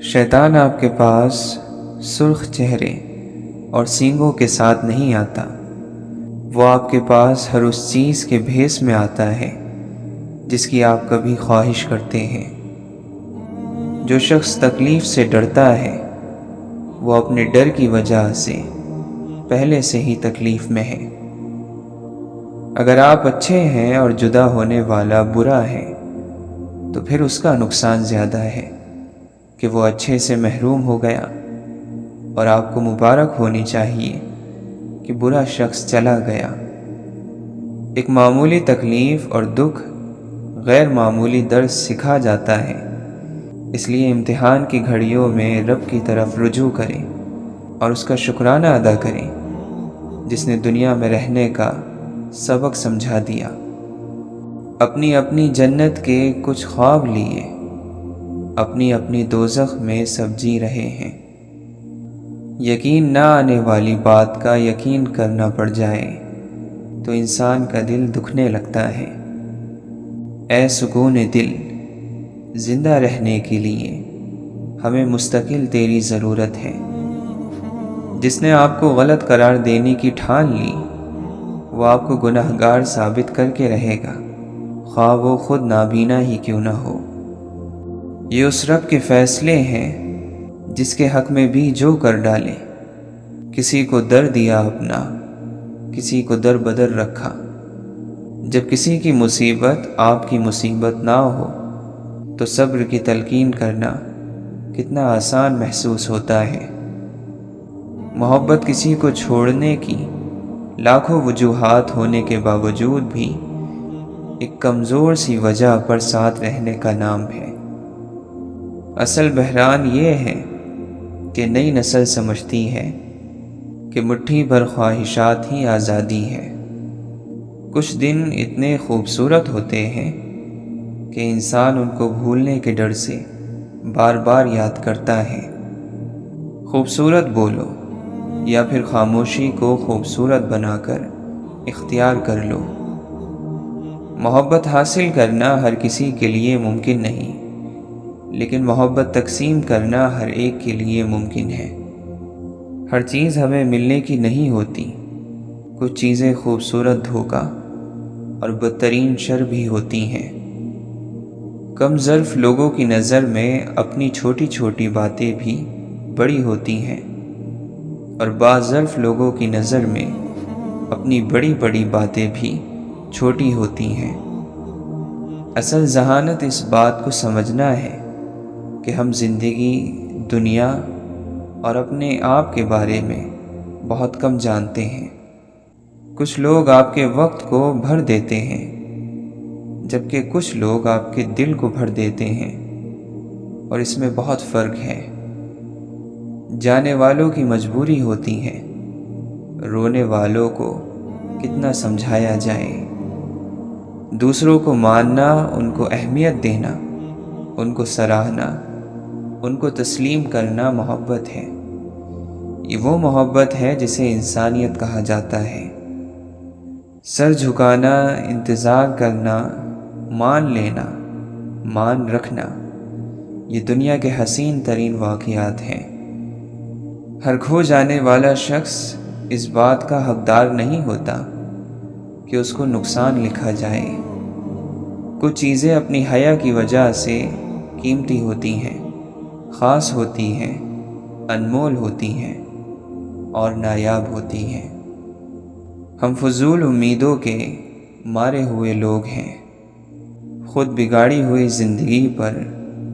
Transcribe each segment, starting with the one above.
شیطان آپ کے پاس سرخ چہرے اور سینگوں کے ساتھ نہیں آتا، وہ آپ کے پاس ہر اس چیز کے بھیس میں آتا ہے جس کی آپ کبھی خواہش کرتے ہیں۔ جو شخص تکلیف سے ڈرتا ہے وہ اپنے ڈر کی وجہ سے پہلے سے ہی تکلیف میں ہے۔ اگر آپ اچھے ہیں اور جدا ہونے والا برا ہے تو پھر اس کا نقصان زیادہ ہے کہ وہ اچھے سے محروم ہو گیا، اور آپ کو مبارک ہونی چاہیے کہ برا شخص چلا گیا۔ ایک معمولی تکلیف اور دکھ غیر معمولی درس سکھا جاتا ہے، اس لیے امتحان کی گھڑیوں میں رب کی طرف رجوع کریں اور اس کا شکرانہ ادا کریں جس نے دنیا میں رہنے کا سبق سمجھا دیا۔ اپنی اپنی جنت کے کچھ خواب لیے اپنی اپنی دوزخ میں سب جی رہے ہیں۔ یقین نہ آنے والی بات کا یقین کرنا پڑ جائے تو انسان کا دل دکھنے لگتا ہے۔ اے سکون دل، زندہ رہنے کے لیے ہمیں مستقل تیری ضرورت ہے۔ جس نے آپ کو غلط قرار دینے کی ٹھان لی وہ آپ کو گنہگار ثابت کر کے رہے گا، خواہ وہ خود نابینا ہی کیوں نہ ہو۔ یہ اس رب کے فیصلے ہیں جس کے حق میں بھی جو کر ڈالے۔ کسی کو در دیا اپنا، کسی کو در بدر رکھا۔ جب کسی کی مصیبت آپ کی مصیبت نہ ہو تو صبر کی تلقین کرنا کتنا آسان محسوس ہوتا ہے۔ محبت کسی کو چھوڑنے کی لاکھوں وجوہات ہونے کے باوجود بھی ایک کمزور سی وجہ پر ساتھ رہنے کا نام ہے۔ اصل بحران یہ ہے کہ نئی نسل سمجھتی ہے کہ مٹھی بھر خواہشات ہی آزادی ہے۔ کچھ دن اتنے خوبصورت ہوتے ہیں کہ انسان ان کو بھولنے کے ڈر سے بار بار یاد کرتا ہے۔ خوبصورت بولو یا پھر خاموشی کو خوبصورت بنا کر اختیار کر لو۔ محبت حاصل کرنا ہر کسی کے لیے ممکن نہیں، لیکن محبت تقسیم کرنا ہر ایک کے لیے ممکن ہے۔ ہر چیز ہمیں ملنے کی نہیں ہوتی، کچھ چیزیں خوبصورت دھوکہ اور بدترین شر بھی ہوتی ہیں۔ کم ظرف لوگوں کی نظر میں اپنی چھوٹی چھوٹی باتیں بھی بڑی ہوتی ہیں، اور بعض ظرف لوگوں کی نظر میں اپنی بڑی بڑی باتیں بھی چھوٹی ہوتی ہیں۔ اصل ذہانت اس بات کو سمجھنا ہے کہ ہم زندگی، دنیا اور اپنے آپ کے بارے میں بہت کم جانتے ہیں۔ کچھ لوگ آپ کے وقت کو بھر دیتے ہیں جبکہ کچھ لوگ آپ کے دل کو بھر دیتے ہیں، اور اس میں بہت فرق ہے۔ جانے والوں کی مجبوری ہوتی ہے، رونے والوں کو کتنا سمجھایا جائے۔ دوسروں کو ماننا، ان کو اہمیت دینا، ان کو سراہنا، ان کو تسلیم کرنا محبت ہے۔ یہ وہ محبت ہے جسے انسانیت کہا جاتا ہے۔ سر جھکانا، انتظار کرنا، مان لینا، مان رکھنا، یہ دنیا کے حسین ترین واقعات ہیں۔ ہر کھو جانے والا شخص اس بات کا حقدار نہیں ہوتا کہ اس کو نقصان لکھا جائے۔ کچھ چیزیں اپنی حیا کی وجہ سے قیمتی ہوتی ہیں، خاص ہوتی ہیں، انمول ہوتی ہیں اور نایاب ہوتی ہیں۔ ہم فضول امیدوں کے مارے ہوئے لوگ ہیں۔ خود بگاڑی ہوئی زندگی پر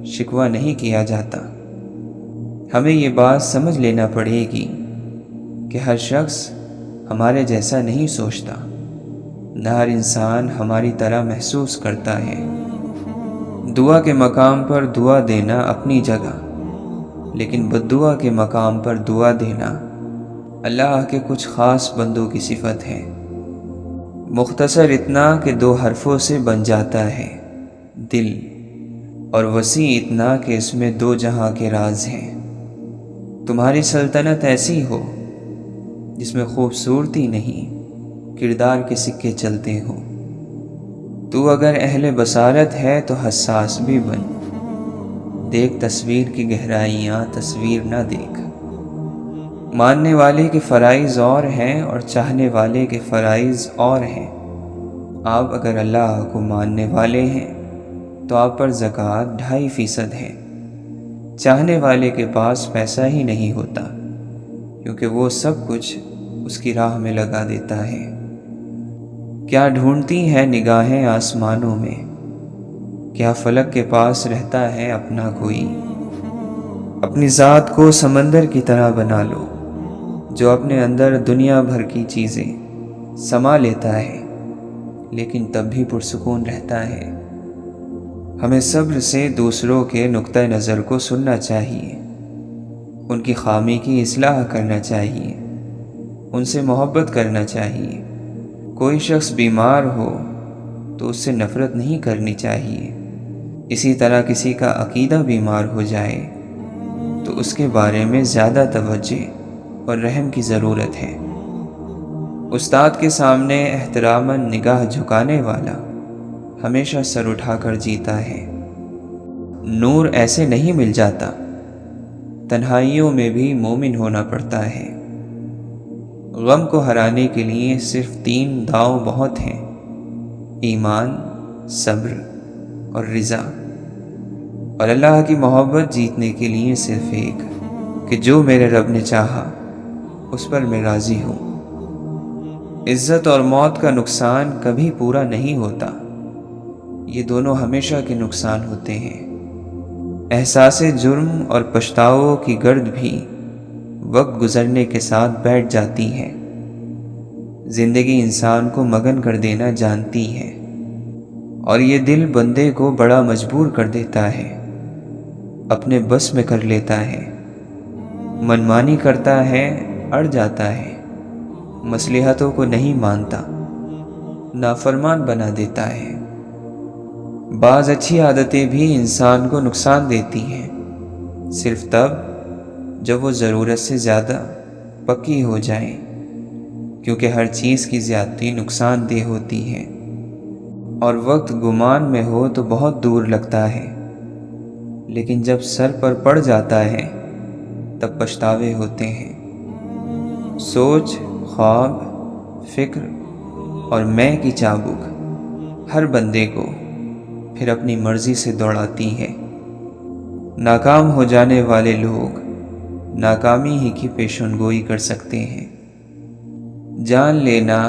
شکوہ نہیں کیا جاتا۔ ہمیں یہ بات سمجھ لینا پڑے گی کہ ہر شخص ہمارے جیسا نہیں سوچتا، نہ ہر انسان ہماری طرح محسوس کرتا ہے۔ دعا کے مقام پر دعا دینا اپنی جگہ، لیکن بددعا کے مقام پر دعا دینا اللہ کے کچھ خاص بندوں کی صفت ہے۔ مختصر اتنا کہ 2 حرفوں سے بن جاتا ہے دل، اور وسیع اتنا کہ اس میں 2 جہاں کے راز ہیں۔ تمہاری سلطنت ایسی ہو جس میں خوبصورتی نہیں، کردار کے سکے چلتے ہوں۔ تو اگر اہل بصارت ہے تو حساس بھی بن، دیکھ تصویر کی گہرائیاں تصویر نہ دیکھ۔ ماننے والے کے فرائض اور ہیں اور چاہنے والے کے فرائض اور ہیں۔ آپ اگر اللہ کو ماننے والے ہیں تو آپ پر زکوٰۃ 2.5% ہے۔ چاہنے والے کے پاس پیسہ ہی نہیں ہوتا کیونکہ وہ سب کچھ اس کی راہ میں لگا دیتا ہے۔ کیا ڈھونڈتی ہیں نگاہیں آسمانوں میں، کیا فلک کے پاس رہتا ہے اپنا کوئی؟ اپنی ذات کو سمندر کی طرح بنا لو جو اپنے اندر دنیا بھر کی چیزیں سما لیتا ہے لیکن تب بھی پرسکون رہتا ہے۔ ہمیں صبر سے دوسروں کے نقطہ نظر کو سننا چاہیے، ان کی خامی کی اصلاح کرنا چاہیے، ان سے محبت کرنا چاہیے۔ کوئی شخص بیمار ہو تو اس سے نفرت نہیں کرنی چاہیے۔ اسی طرح کسی کا عقیدہ بیمار ہو جائے تو اس کے بارے میں زیادہ توجہ اور رحم کی ضرورت ہے۔ استاد کے سامنے احتراماً نگاہ جھکانے والا ہمیشہ سر اٹھا کر جیتا ہے۔ نور ایسے نہیں مل جاتا، تنہائیوں میں بھی مومن ہونا پڑتا ہے۔ غم کو ہرانے کے لیے صرف 3 داؤ بہت ہیں: ایمان، صبر اور رضا۔ اور اللہ کی محبت جیتنے کے لیے صرف ایک کہ جو میرے رب نے چاہا اس پر میں راضی ہوں۔ عزت اور موت کا نقصان کبھی پورا نہیں ہوتا، یہ دونوں ہمیشہ کے نقصان ہوتے ہیں۔ احساس جرم اور پچھتاؤ کی گرد بھی وقت گزرنے کے ساتھ بیٹھ جاتی ہے۔ زندگی انسان کو مگن کر دینا جانتی ہے اور یہ دل بندے کو بڑا مجبور کر دیتا ہے، اپنے بس میں کر لیتا ہے، منمانی کرتا ہے، اڑ جاتا ہے، مصلحتوں کو نہیں مانتا، نافرمان بنا دیتا ہے۔ بعض اچھی عادتیں بھی انسان کو نقصان دیتی ہیں، صرف تب جب وہ ضرورت سے زیادہ پکی ہو جائیں، کیونکہ ہر چیز کی زیادتی نقصان دہ ہوتی ہے، اور وقت گمان میں ہو تو بہت دور لگتا ہے، لیکن جب سر پر پڑ جاتا ہے تب پچھتاوے ہوتے ہیں۔ سوچ، خواب، فکر اور میں کی چابک ہر بندے کو پھر اپنی مرضی سے دوڑاتی ہے۔ ناکام ہو جانے والے لوگ ناکامی ہی کی پیشن گوئی کر سکتے ہیں۔ جان لینا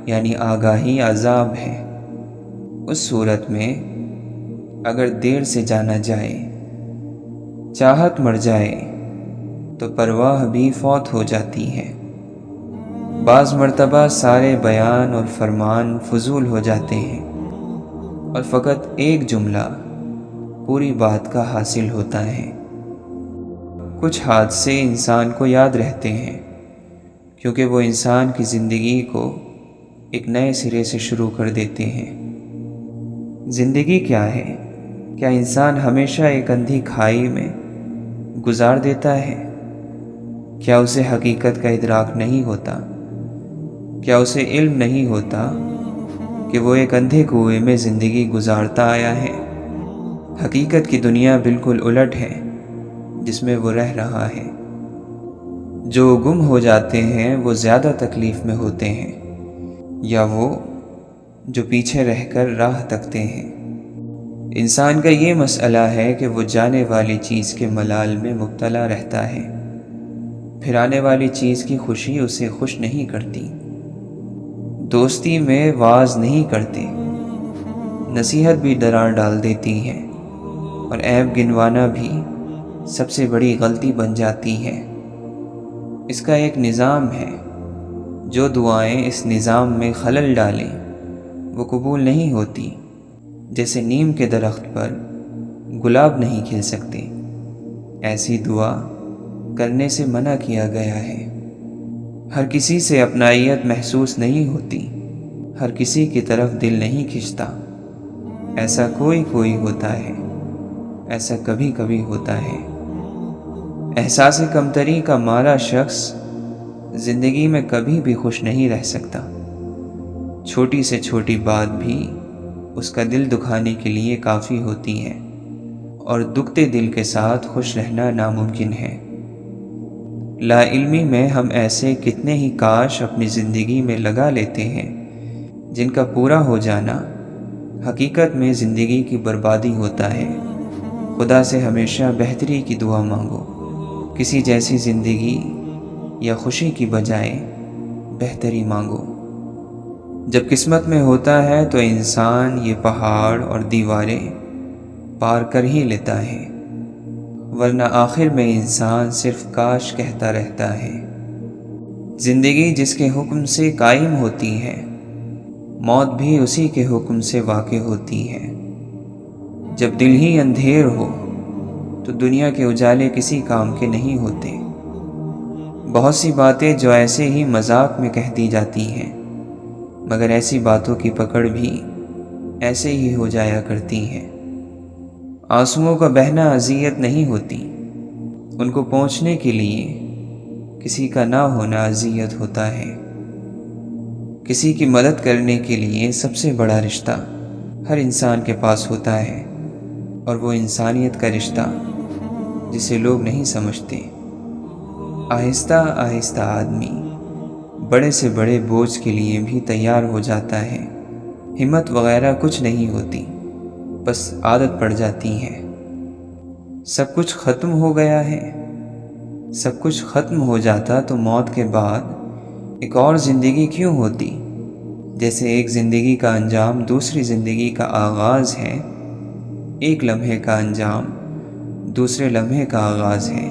یعنی آگاہی عذاب ہے، اس صورت میں اگر دیر سے جانا جائے، چاہت مر جائے تو پرواہ بھی فوت ہو جاتی ہے۔ بعض مرتبہ سارے بیان اور فرمان فضول ہو جاتے ہیں اور فقط ایک جملہ پوری بات کا حاصل ہوتا ہے۔ کچھ حادثے انسان کو یاد رہتے ہیں کیونکہ وہ انسان کی زندگی کو ایک نئے سرے سے شروع کر دیتے ہیں۔ زندگی کیا ہے؟ کیا انسان ہمیشہ ایک اندھی کھائی میں گزار دیتا ہے؟ کیا اسے حقیقت کا ادراک نہیں ہوتا؟ کیا اسے علم نہیں ہوتا کہ وہ ایک اندھے کنویں میں زندگی گزارتا آیا ہے؟ حقیقت کی دنیا بالکل الٹ ہے جس میں وہ رہ رہا ہے۔ جو گم ہو جاتے ہیں وہ زیادہ تکلیف میں ہوتے ہیں یا وہ جو پیچھے رہ کر راہ تکتے ہیں۔ انسان کا یہ مسئلہ ہے کہ وہ جانے والی چیز کے ملال میں مبتلا رہتا ہے، پھر آنے والی چیز کی خوشی اسے خوش نہیں کرتی۔ دوستی میں واز نہیں کرتے، نصیحت بھی درار ڈال دیتی ہے، اور عیب گنوانا بھی سب سے بڑی غلطی بن جاتی ہے۔ اس کا ایک نظام ہے، جو دعائیں اس نظام میں خلل ڈالیں وہ قبول نہیں ہوتی، جیسے نیم کے درخت پر گلاب نہیں کھل سکتے، ایسی دعا کرنے سے منع کیا گیا ہے۔ ہر کسی سے اپنائیت محسوس نہیں ہوتی، ہر کسی کی طرف دل نہیں کھنچتا، ایسا کوئی ہوتا ہے، ایسا کبھی کبھی ہوتا ہے۔ احساس کمتری کا مارا شخص زندگی میں کبھی بھی خوش نہیں رہ سکتا۔ چھوٹی سے چھوٹی بات بھی اس کا دل دکھانے کے لیے کافی ہوتی ہے، اور دکھتے دل کے ساتھ خوش رہنا ناممکن ہے۔ لا علمی میں ہم ایسے کتنے ہی کاش اپنی زندگی میں لگا لیتے ہیں جن کا پورا ہو جانا حقیقت میں زندگی کی بربادی ہوتا ہے۔ خدا سے ہمیشہ بہتری کی دعا مانگو، کسی جیسی زندگی یا خوشی کی بجائے بہتری مانگو۔ جب قسمت میں ہوتا ہے تو انسان یہ پہاڑ اور دیواریں پار کر ہی لیتا ہے، ورنہ آخر میں انسان صرف کاش کہتا رہتا ہے۔ زندگی جس کے حکم سے قائم ہوتی ہے، موت بھی اسی کے حکم سے واقع ہوتی ہے۔ جب دل ہی اندھیر ہو تو دنیا کے اجالے کسی کام کے نہیں ہوتے۔ بہت سی باتیں جو ایسے ہی مذاق میں کہہ دی جاتی ہیں، مگر ایسی باتوں کی پکڑ بھی ایسے ہی ہو جایا کرتی ہے۔ آنسوؤں کا بہنا اذیت نہیں ہوتی، ان کو پہنچنے کے لیے کسی کا نہ ہونا اذیت ہوتا ہے۔ کسی کی مدد کرنے کے لیے سب سے بڑا رشتہ ہر انسان کے پاس ہوتا ہے، اور وہ انسانیت کا رشتہ جسے لوگ نہیں سمجھتے۔ آہستہ آہستہ آدمی بڑے سے بڑے بوجھ کے لیے بھی تیار ہو جاتا ہے۔ ہمت وغیرہ کچھ نہیں ہوتی، بس عادت پڑ جاتی ہے۔ سب کچھ ختم ہو گیا ہے۔ سب کچھ ختم ہو جاتا تو موت کے بعد ایک اور زندگی کیوں ہوتی؟ جیسے ایک زندگی کا انجام دوسری زندگی کا آغاز ہے، ایک لمحے کا انجام دوسرے لمحے کا آغاز ہے،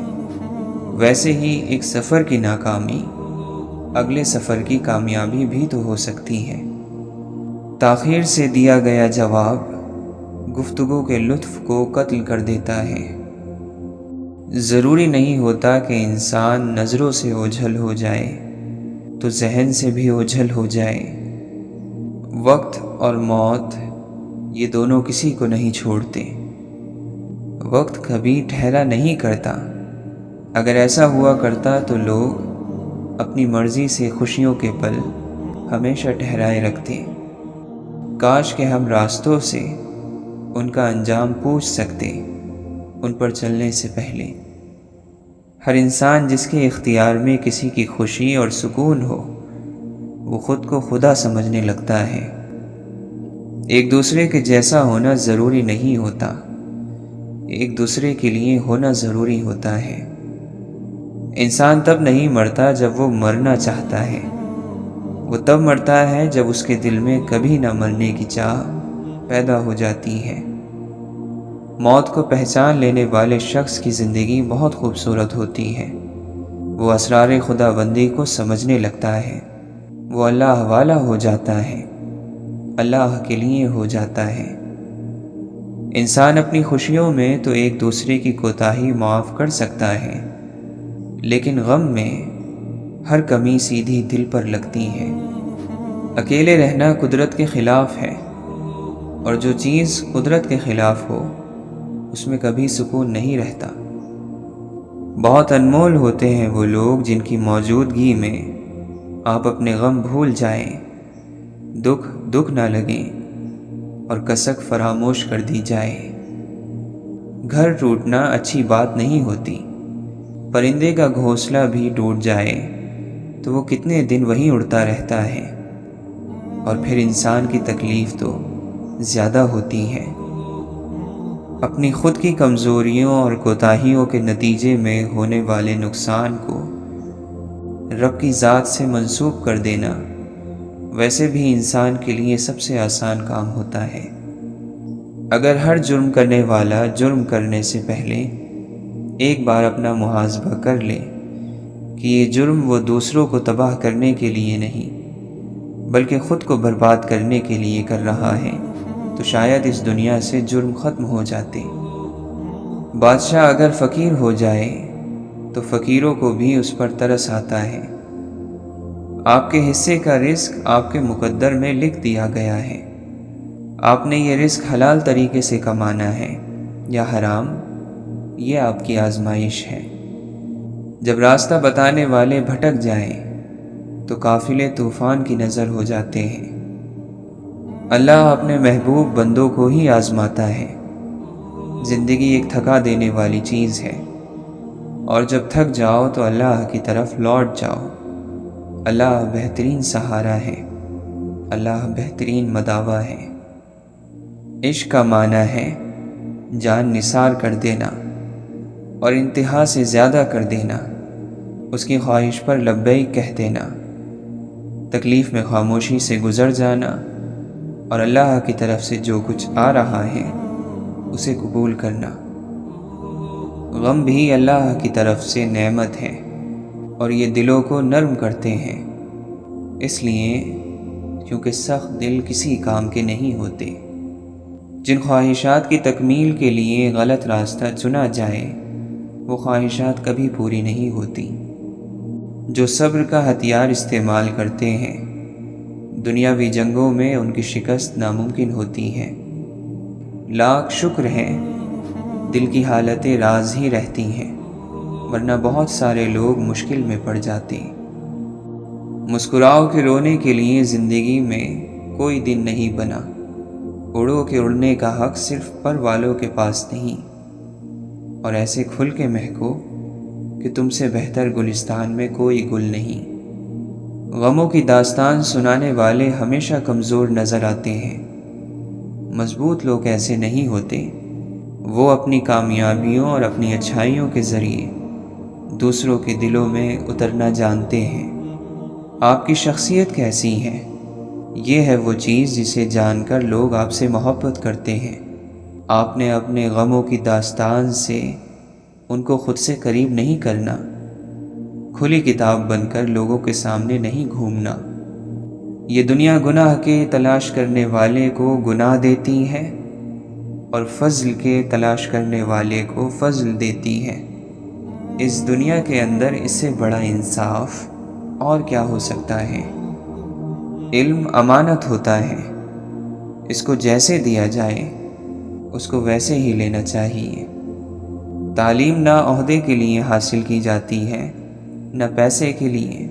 ویسے ہی ایک سفر کی ناکامی اگلے سفر کی کامیابی بھی تو ہو سکتی ہے۔ تاخیر سے دیا گیا جواب گفتگو کے لطف کو قتل کر دیتا ہے۔ ضروری نہیں ہوتا کہ انسان نظروں سے اوجھل ہو جائے تو ذہن سے بھی اوجھل ہو جائے۔ وقت اور موت یہ دونوں کسی کو نہیں چھوڑتے۔ وقت کبھی ٹھہرا نہیں کرتا۔ اگر ایسا ہوا کرتا تو لوگ اپنی مرضی سے خوشیوں کے پل ہمیشہ ٹھہرائے رکھتے۔ کاش کہ ہم راستوں سے ان کا انجام پوچھ سکتے ان پر چلنے سے پہلے۔ ہر انسان جس کے اختیار میں کسی کی خوشی اور سکون ہو، وہ خود کو خدا سمجھنے لگتا ہے۔ ایک دوسرے کے جیسا ہونا ضروری نہیں ہوتا، ایک دوسرے کے لیے ہونا ضروری ہوتا ہے۔ انسان تب نہیں مرتا جب وہ مرنا چاہتا ہے، وہ تب مرتا ہے جب اس کے دل میں کبھی نہ مرنے کی چاہ پیدا ہو جاتی ہے۔ موت کو پہچان لینے والے شخص کی زندگی بہت خوبصورت ہوتی ہے۔ وہ اسرار خدا بندی کو سمجھنے لگتا ہے، وہ اللہ والا ہو جاتا ہے، اللہ کے لیے ہو جاتا ہے۔ انسان اپنی خوشیوں میں تو ایک دوسرے کی کوتاہی معاف کر سکتا ہے، لیکن غم میں ہر کمی سیدھی دل پر لگتی ہے۔ اکیلے رہنا قدرت کے خلاف ہے، اور جو چیز قدرت کے خلاف ہو اس میں کبھی سکون نہیں رہتا۔ بہت انمول ہوتے ہیں وہ لوگ جن کی موجودگی میں آپ اپنے غم بھول جائیں، دکھ نہ لگیں اور کسک فراموش کر دی جائے۔ گھر ٹوٹنا اچھی بات نہیں ہوتی۔ پرندے کا گھونسلہ بھی ٹوٹ جائے تو وہ کتنے دن وہیں اڑتا رہتا ہے، اور پھر انسان کی تکلیف تو زیادہ ہوتی ہے۔ اپنی خود کی کمزوریوں اور کوتاہیوں کے نتیجے میں ہونے والے نقصان کو رب کی ذات سے منسوب کر دینا ویسے بھی انسان کے لیے سب سے آسان کام ہوتا ہے۔ اگر ہر جرم کرنے والا جرم کرنے سے پہلے ایک بار اپنا محاسبہ کر لے کہ یہ جرم وہ دوسروں کو تباہ کرنے کے لیے نہیں بلکہ خود کو برباد کرنے کے لیے کر رہا ہے، تو شاید اس دنیا سے جرم ختم ہو جاتے۔ بادشاہ اگر فقیر ہو جائے تو فقیروں کو بھی اس پر ترس آتا ہے۔ آپ کے حصے کا رزق آپ کے مقدر میں لکھ دیا گیا ہے۔ آپ نے یہ رزق حلال طریقے سے کمانا ہے یا حرام، یہ آپ کی آزمائش ہے۔ جب راستہ بتانے والے بھٹک جائیں تو قافلے طوفان کی نظر ہو جاتے ہیں۔ اللہ اپنے محبوب بندوں کو ہی آزماتا ہے۔ زندگی ایک تھکا دینے والی چیز ہے، اور جب تھک جاؤ تو اللہ کی طرف لوٹ جاؤ۔ اللہ بہترین سہارا ہے، اللہ بہترین مداوا ہے۔ عشق کا معنی ہے جان نثار کر دینا اور انتہا سے زیادہ کر دینا، اس کی خواہش پر لبیک کہہ دینا، تکلیف میں خاموشی سے گزر جانا، اور اللہ کی طرف سے جو کچھ آ رہا ہے اسے قبول کرنا۔ غم بھی اللہ کی طرف سے نعمت ہے، اور یہ دلوں کو نرم کرتے ہیں، اس لیے کیونکہ سخت دل کسی کام کے نہیں ہوتے۔ جن خواہشات کی تکمیل کے لیے غلط راستہ چنا جائے وہ خواہشات کبھی پوری نہیں ہوتی۔ جو صبر کا ہتھیار استعمال کرتے ہیں دنیاوی جنگوں میں ان کی شکست ناممکن ہوتی ہے۔ لاکھ شکر ہے دل کی حالتیں راز ہی رہتی ہیں، ورنہ بہت سارے لوگ مشکل میں پڑ جاتے۔ مسکراؤ کہ رونے کے لیے زندگی میں کوئی دن نہیں بنا، اڑو کہ اڑنے کا حق صرف پر والوں کے پاس نہیں، اور ایسے کھل کے مہکو کہ تم سے بہتر گلستان میں کوئی گل نہیں۔ غموں کی داستان سنانے والے ہمیشہ کمزور نظر آتے ہیں، مضبوط لوگ ایسے نہیں ہوتے۔ وہ اپنی کامیابیوں اور اپنی اچھائیوں کے ذریعے دوسروں کے دلوں میں اترنا جانتے ہیں۔ آپ کی شخصیت کیسی ہے، یہ ہے وہ چیز جسے جان کر لوگ آپ سے محبت کرتے ہیں۔ آپ نے اپنے غموں کی داستان سے ان کو خود سے قریب نہیں کرنا، کھلی کتاب بن کر لوگوں کے سامنے نہیں گھومنا۔ یہ دنیا گناہ کے تلاش کرنے والے کو گناہ دیتی ہے اور فضل کے تلاش کرنے والے کو فضل دیتی ہے۔ اس دنیا کے اندر اس سے بڑا انصاف اور کیا ہو سکتا ہے؟ علم امانت ہوتا ہے، اس کو جیسے دیا جائے اس کو ویسے ہی لینا چاہیے۔ تعلیم نہ عہدے کے لیے حاصل کی جاتی ہے نہ پیسے کے لیے،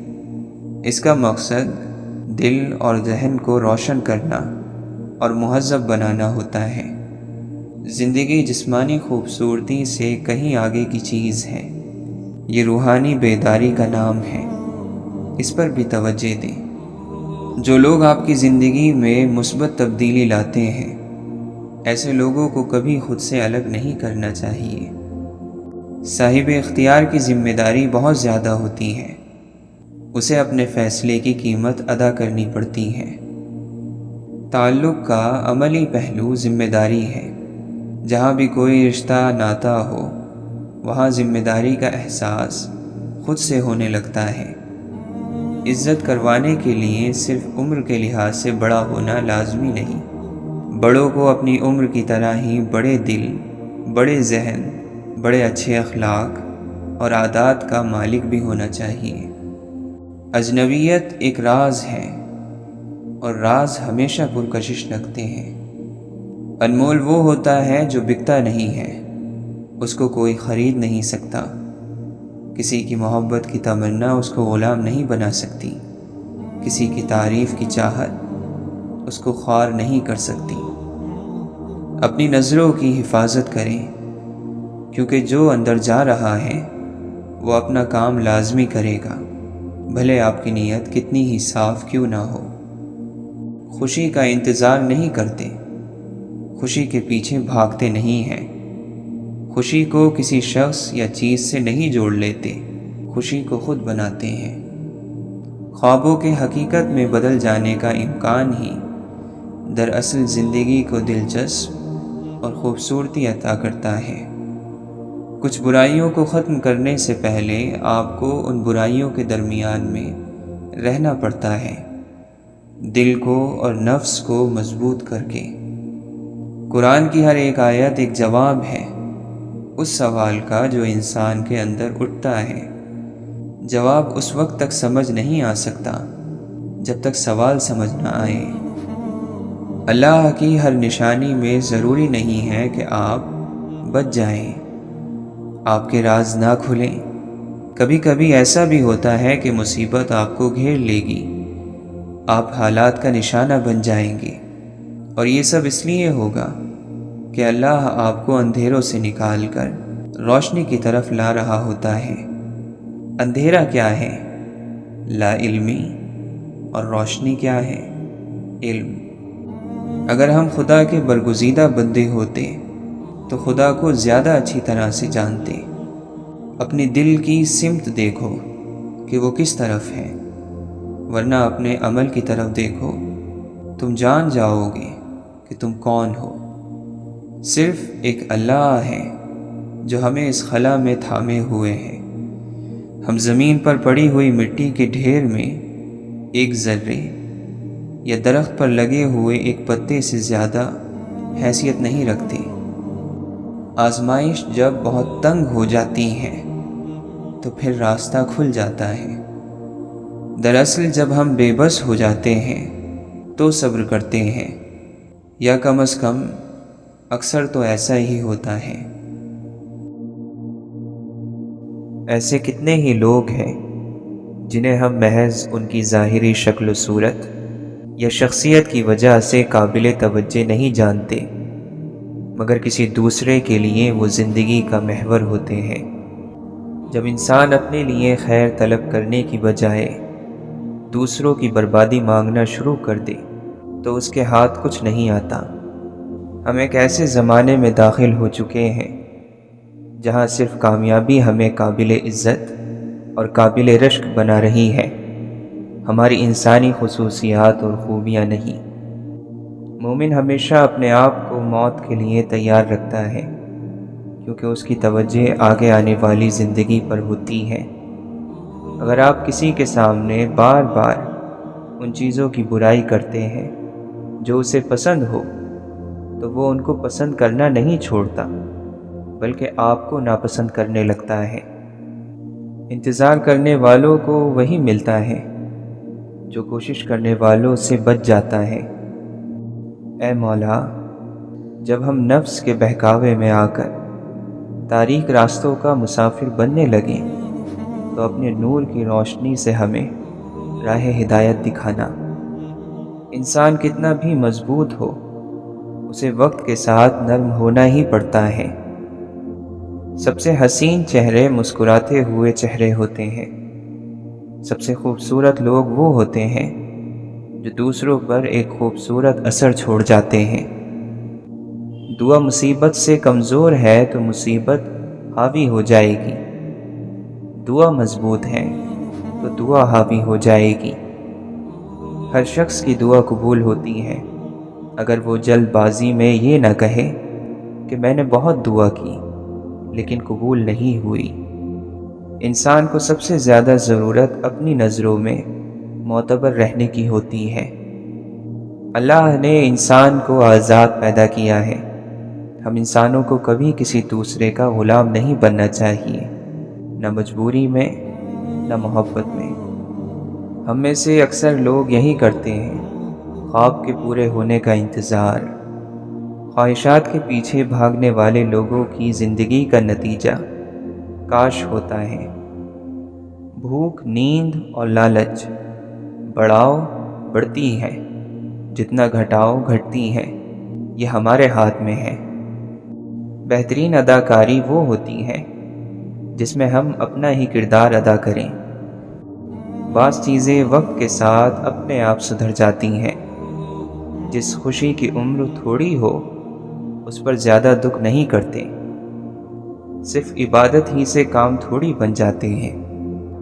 اس کا مقصد دل اور ذہن کو روشن کرنا اور مہذب بنانا ہوتا ہے۔ زندگی جسمانی خوبصورتی سے کہیں آگے کی چیز ہے، یہ روحانی بیداری کا نام ہے، اس پر بھی توجہ دیں۔ جو لوگ آپ کی زندگی میں مثبت تبدیلی لاتے ہیں ایسے لوگوں کو کبھی خود سے الگ نہیں کرنا چاہیے۔ صاحب اختیار کی ذمہ داری بہت زیادہ ہوتی ہے، اسے اپنے فیصلے کی قیمت ادا کرنی پڑتی ہے۔ تعلق کا عملی پہلو ذمہ داری ہے، جہاں بھی کوئی رشتہ ناتا ہو وہاں ذمہ داری کا احساس خود سے ہونے لگتا ہے۔ عزت کروانے کے لیے صرف عمر کے لحاظ سے بڑا ہونا لازمی نہیں، بڑوں کو اپنی عمر کی طرح ہی بڑے دل، بڑے ذہن، بڑے اچھے اخلاق اور عادات کا مالک بھی ہونا چاہیے۔ اجنبیت ایک راز ہے اور راز ہمیشہ پرکشش رکھتے ہیں۔ انمول وہ ہوتا ہے جو بکتا نہیں ہے، اس کو کوئی خرید نہیں سکتا۔ کسی کی محبت کی تمنا اس کو غلام نہیں بنا سکتی، کسی کی تعریف کی چاہت اس کو خوار نہیں کر سکتی۔ اپنی نظروں کی حفاظت کریں، کیونکہ جو اندر جا رہا ہے وہ اپنا کام لازمی کرے گا، بھلے آپ کی نیت کتنی ہی صاف کیوں نہ ہو۔ خوشی کا انتظار نہیں کرتے، خوشی کے پیچھے بھاگتے نہیں ہیں۔ خوشی کو کسی شخص یا چیز سے نہیں جوڑ لیتے، خوشی کو خود بناتے ہیں۔ خوابوں کے حقیقت میں بدل جانے کا امکان ہی دراصل زندگی کو دلچسپ اور خوبصورتی عطا کرتا ہے۔ کچھ برائیوں کو ختم کرنے سے پہلے آپ کو ان برائیوں کے درمیان میں رہنا پڑتا ہے، دل کو اور نفس کو مضبوط کر کے۔ قرآن کی ہر ایک آیت ایک جواب ہے اس سوال کا جو انسان کے اندر اٹھتا ہے۔ جواب اس وقت تک سمجھ نہیں آ سکتا جب تک سوال سمجھ نہ آئے۔ اللہ کی ہر نشانی میں ضروری نہیں ہے کہ آپ بچ جائیں، آپ کے راز نہ کھلیں۔ کبھی کبھی ایسا بھی ہوتا ہے کہ مصیبت آپ کو گھیر لے گی، آپ حالات کا نشانہ بن جائیں گے، اور یہ سب اس لیے ہوگا کہ اللہ آپ کو اندھیروں سے نکال کر روشنی کی طرف لا رہا ہوتا ہے۔ اندھیرا کیا ہے؟ لا علمی، اور روشنی کیا ہے؟ علم۔ اگر ہم خدا کے برگزیدہ بندے ہوتے تو خدا کو زیادہ اچھی طرح سے جانتے۔ اپنے دل کی سمت دیکھو کہ وہ کس طرف ہے، ورنہ اپنے عمل کی طرف دیکھو، تم جان جاؤ گے کہ تم کون ہو۔ صرف ایک اللہ ہے جو ہمیں اس خلا میں تھامے ہوئے ہے۔ ہم زمین پر پڑی ہوئی مٹی کے ڈھیر میں ایک ذرے یا درخت پر لگے ہوئے ایک پتے سے زیادہ حیثیت نہیں رکھتے۔ آزمائش جب بہت تنگ ہو جاتی ہے تو پھر راستہ کھل جاتا ہے۔ دراصل جب ہم بے بس ہو جاتے ہیں تو صبر کرتے ہیں، یا کم از کم اکثر تو ایسا ہی ہوتا ہے۔ ایسے کتنے ہی لوگ ہیں جنہیں ہم محض ان کی ظاہری شکل و صورت یا شخصیت کی وجہ سے قابل توجہ نہیں جانتے، مگر کسی دوسرے کے لیے وہ زندگی کا محور ہوتے ہیں۔ جب انسان اپنے لیے خیر طلب کرنے کی بجائے دوسروں کی بربادی مانگنا شروع کر دے تو اس کے ہاتھ کچھ نہیں آتا۔ ہم ایک ایسے زمانے میں داخل ہو چکے ہیں جہاں صرف کامیابی ہمیں قابل عزت اور قابل رشک بنا رہی ہے، ہماری انسانی خصوصیات اور خوبیاں نہیں۔ مومن ہمیشہ اپنے آپ کو موت کے لیے تیار رکھتا ہے، کیونکہ اس کی توجہ آگے آنے والی زندگی پر ہوتی ہے۔ اگر آپ کسی کے سامنے بار بار ان چیزوں کی برائی کرتے ہیں جو اسے پسند ہو، تو وہ ان کو پسند کرنا نہیں چھوڑتا، بلکہ آپ کو ناپسند کرنے لگتا ہے۔ انتظار کرنے والوں کو وہی ملتا ہے جو کوشش کرنے والوں سے بچ جاتا ہے۔ اے مولا، جب ہم نفس کے بہکاوے میں آ کر تاریک راستوں کا مسافر بننے لگیں تو اپنے نور کی روشنی سے ہمیں راہ ہدایت دکھانا۔ انسان کتنا بھی مضبوط ہو، اسے وقت کے ساتھ نرم ہونا ہی پڑتا ہے۔ سب سے حسین چہرے مسکراتے ہوئے چہرے ہوتے ہیں۔ سب سے خوبصورت لوگ وہ ہوتے ہیں جو دوسروں پر ایک خوبصورت اثر چھوڑ جاتے ہیں۔ دعا مصیبت سے کمزور ہے تو مصیبت حاوی ہو جائے گی، دعا مضبوط ہے تو دعا حاوی ہو جائے گی۔ ہر شخص کی دعا قبول ہوتی ہے اگر وہ جلد بازی میں یہ نہ کہے کہ میں نے بہت دعا کی لیکن قبول نہیں ہوئی۔ انسان کو سب سے زیادہ ضرورت اپنی نظروں میں معتبر رہنے کی ہوتی ہے۔ اللہ نے انسان کو آزاد پیدا کیا ہے۔ ہم انسانوں کو کبھی کسی دوسرے کا غلام نہیں بننا چاہیے، نہ مجبوری میں نہ محبت میں۔ ہم میں سے اکثر لوگ یہی کرتے ہیں، خواب کے پورے ہونے کا انتظار۔ خواہشات کے پیچھے بھاگنے والے لوگوں کی زندگی کا نتیجہ کاش ہوتا ہے۔ بھوک، نیند اور لالچ بڑھاؤ بڑھتی ہے، جتنا گھٹاؤ گھٹتی ہے، یہ ہمارے ہاتھ میں ہے۔ بہترین اداکاری وہ ہوتی ہے جس میں ہم اپنا ہی کردار ادا کریں۔ بعض چیزیں وقت کے ساتھ اپنے آپ سدھر جاتی ہیں۔ جس خوشی کی عمر تھوڑی ہو اس پر زیادہ دکھ نہیں کرتے۔ صرف عبادت ہی سے کام تھوڑی بن جاتے ہیں،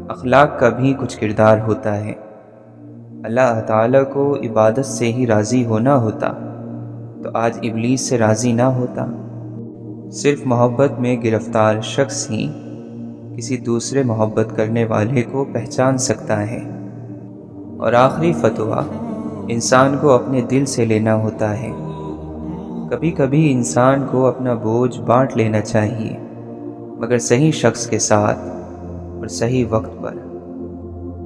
اخلاق کا بھی کچھ کردار ہوتا ہے۔ اللہ تعالیٰ کو عبادت سے ہی راضی ہونا ہوتا تو آج ابلیس سے راضی نہ ہوتا۔ صرف محبت میں گرفتار شخص ہی کسی دوسرے محبت کرنے والے کو پہچان سکتا ہے۔ اور آخری فتویٰ انسان کو اپنے دل سے لینا ہوتا ہے۔ کبھی کبھی انسان کو اپنا بوجھ بانٹ لینا چاہیے، مگر صحیح شخص کے ساتھ اور صحیح وقت پر۔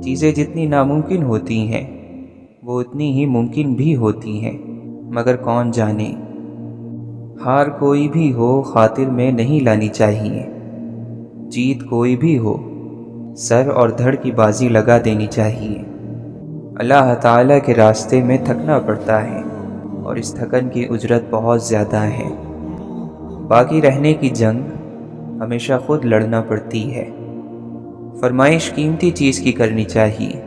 چیزیں جتنی ناممکن ہوتی ہیں وہ اتنی ہی ممکن بھی ہوتی ہیں، مگر کون جانے۔ ہار کوئی بھی ہو خاطر میں نہیں لانی چاہیے، جیت کوئی بھی ہو سر اور دھڑ کی بازی لگا دینی چاہیے۔ اللہ تعالیٰ کے راستے میں تھکنا پڑتا ہے اور اس تھکن کی اجرت بہت زیادہ ہے۔ باقی رہنے کی جنگ ہمیشہ خود لڑنا پڑتی ہے۔ فرمائش قیمتی چیز کی کرنی چاہیے،